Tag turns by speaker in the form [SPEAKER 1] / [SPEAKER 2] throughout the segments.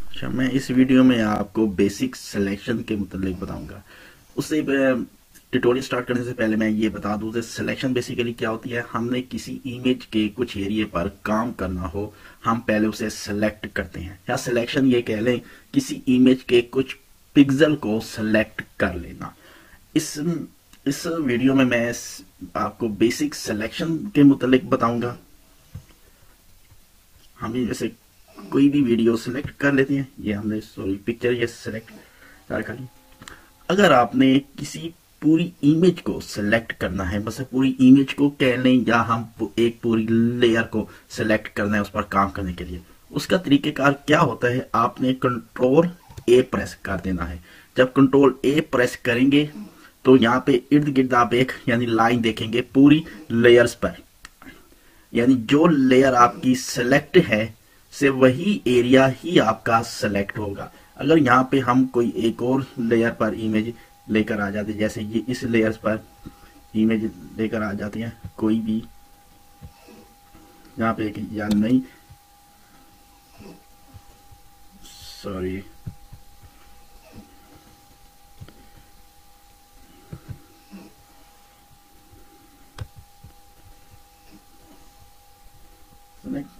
[SPEAKER 1] अच्छा, मैं इस वीडियो में आपको बेसिक सिलेक्शन के मुतालिक बताऊंगा। उससे ट्यूटोरियल स्टार्ट करने से पहले मैं ये बता दूं कि सिलेक्शन बेसिकली क्या होती है। हमने किसी इमेज के कुछ एरिए पर काम करना हो, हम पहले उसे सिलेक्ट करते हैं, या सिलेक्शन ये कह लें किसी इमेज के कुछ पिक्सल को सिलेक्ट कर लेना। इस वीडियो में मैं आपको बेसिक सिलेक्शन के मुतालिक बताऊंगा। हमें जैसे कोई भी वीडियो सिलेक्ट कर लेते हैं, ये हमने पिक्चर ये सिलेक्ट कर ली। अगर आपने किसी पूरी इमेज को सिलेक्ट करना है, बस पूरी इमेज को कह लें, या हम एक पूरी लेयर को सिलेक्ट करना है उस पर काम करने के लिए, उसका तरीकेकार क्या होता है। आपने कंट्रोल ए प्रेस कर देना है। जब कंट्रोल ए प्रेस करेंगे तो यहाँ पे इर्द गिर्द आप एक यानी लाइन देखेंगे पूरी लेयर्स पर, यानी जो लेयर आपकी सिलेक्ट है से वही एरिया ही आपका सिलेक्ट होगा। अगर यहाँ पे हम कोई एक और लेयर पर इमेज लेकर आ जाते, जैसे ये इस लेयर्स पर इमेज लेकर आ जाती हैं कोई भी, यहाँ पे एक या नहीं, सॉरी,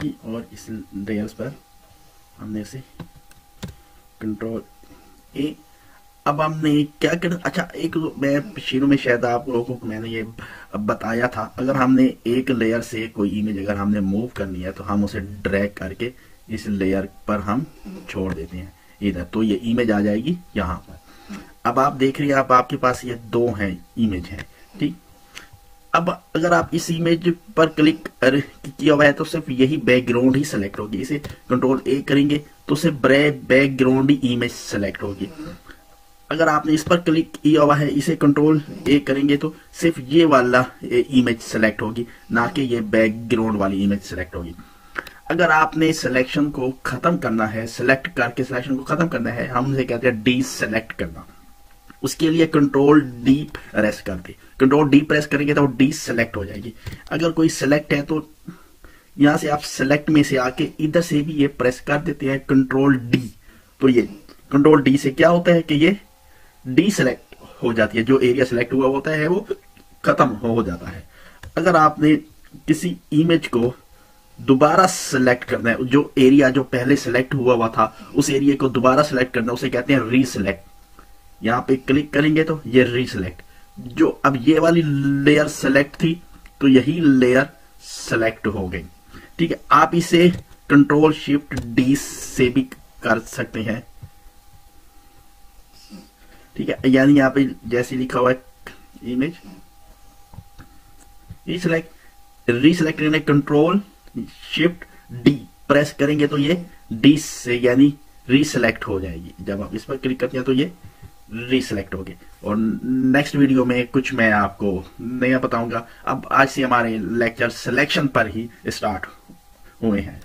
[SPEAKER 1] की और इस लेयर्स पर हमने इसे कंट्रोल ए। अब हमने क्या करना, अच्छा एक मैं शुरू में शायद आप लोगों को मैंने ये बताया था, अगर हमने एक लेयर से कोई इमेज अगर हमने मूव करनी है तो हम उसे ड्रैग करके इस लेयर पर हम छोड़ देते हैं इधर, तो ये इमेज आ जाएगी यहाँ पर। अब आप देख रहे हैं आपके पास ये दो हैं इमेज हैं, ठीक। अब अगर आप इस इमेज पर क्लिक किया हुआ है तो सिर्फ यही बैकग्राउंड ही सिलेक्ट होगी। इसे कंट्रोल ए करेंगे तो सिर्फ बैकग्राउंड ही इमेज सिलेक्ट होगी। अगर आपने इस पर क्लिक किया हुआ है, इसे कंट्रोल ए करेंगे तो सिर्फ ये वाला इमेज सेलेक्ट होगी, ना कि ये बैकग्राउंड वाली इमेज सेलेक्ट होगी। अगर आपने सिलेक्शन को खत्म करना है, सिलेक्ट करके सिलेक्शन को खत्म करना है, हम इसे कहते हैं डी सेलेक्ट करना। उसके लिए कंट्रोल डी प्रेस करके, कंट्रोल डी प्रेस करेंगे तो डी सेलेक्ट हो जाएगी। अगर कोई सिलेक्ट है तो यहां से आप सिलेक्ट में से आके इधर से भी ये प्रेस कर देते हैं कंट्रोल डी, तो ये कंट्रोल डी से क्या होता है कि ये डी सेलेक्ट हो जाती है, जो एरिया सेलेक्ट हुआ होता है वो खत्म हो जाता है। अगर आपने किसी इमेज को दोबारा सेलेक्ट करना है, जो एरिया जो पहले सेलेक्ट हुआ था उस एरिया को दोबारा सेलेक्ट करना, उसे कहते हैं रीसेलेक्ट। यहां पे क्लिक करेंगे तो ये रीसेलेक्ट, जो अब ये वाली लेयर सेलेक्ट थी तो यही लेयर सेलेक्ट हो गई, ठीक है। आप इसे कंट्रोल शिफ्ट डी से भी कर सकते हैं, ठीक है। यानी यहाँ पे जैसे लिखा हुआ है इमेज रीसेलेक्ट करने कंट्रोल शिफ्ट डी प्रेस करेंगे तो ये डी से यानी रीसेलेक्ट हो जाएगी। जब आप इस पर क्लिक करते हैं तो ये रीसेलेक्ट हो गए। और नेक्स्ट वीडियो में कुछ मैं आपको नया बताऊंगा। अब आज से हमारे लेक्चर सिलेक्शन पर ही स्टार्ट हुए हैं।